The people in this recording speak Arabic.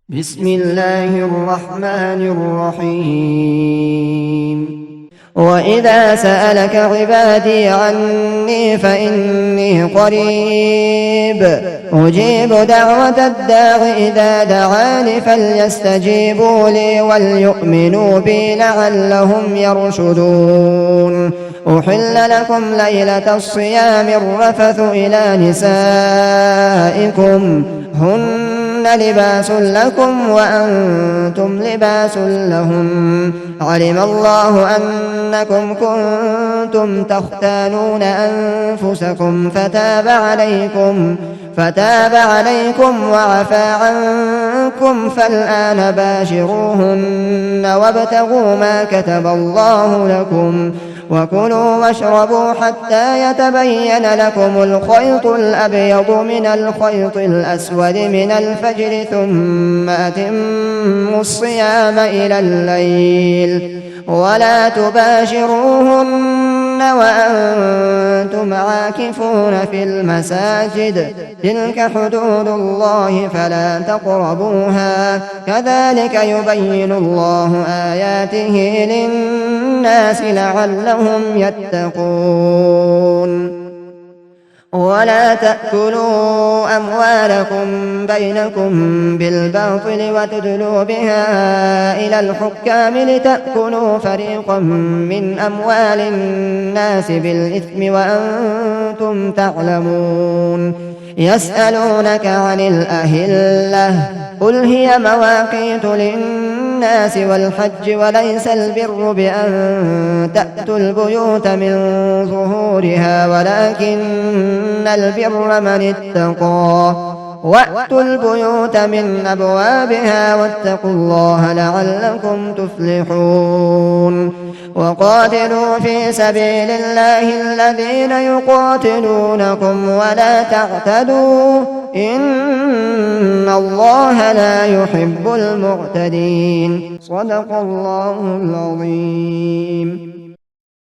بسم الله الرحمن الرحيم. وإذا سألك عبادي عني فإني قريب أجيب دعوة الداع إذا دعاني فليستجيبوا لي وليؤمنوا بي لعلهم يرشدون. أحل لكم ليلة الصيام الرفث إلى نسائكم هن لباس لكم وأنتم لباس لهم علم الله أنكم كنتم تختانون أنفسكم فتاب عليكم وعفى عنكم فالآن باشروهن وابتغوا ما كتب الله لكم وكلوا واشربوا حتى يتبين لكم الخيط الأبيض من الخيط الأسود من الفجر ثم أتموا الصيام إلى الليل ولا تباشروهن وأنتم عاكفون في المساجد تلك حدود الله فلا تقربوها كذلك يبين الله آياته للناس لعلهم يتقون. ولا تأكلوا أموالكم بينكم بالباطل وتدلوا بها إلى الحكام لتأكلوا فريقا من أموال الناس بالإثم وأنتم تعلمون. يسألونك عن الأهلة قل هي مواقيت للناس والحج وليس البر بأن تأتوا البيوت من ظهورها ولكن البر من اتقى وأتوا البيوت من أبوابها واتقوا الله لعلكم تفلحون. وقاتلوا في سبيل الله الذين يقاتلونكم ولا تعتدوا إن الله لا يحب المعتدين. صدق الله العظيم.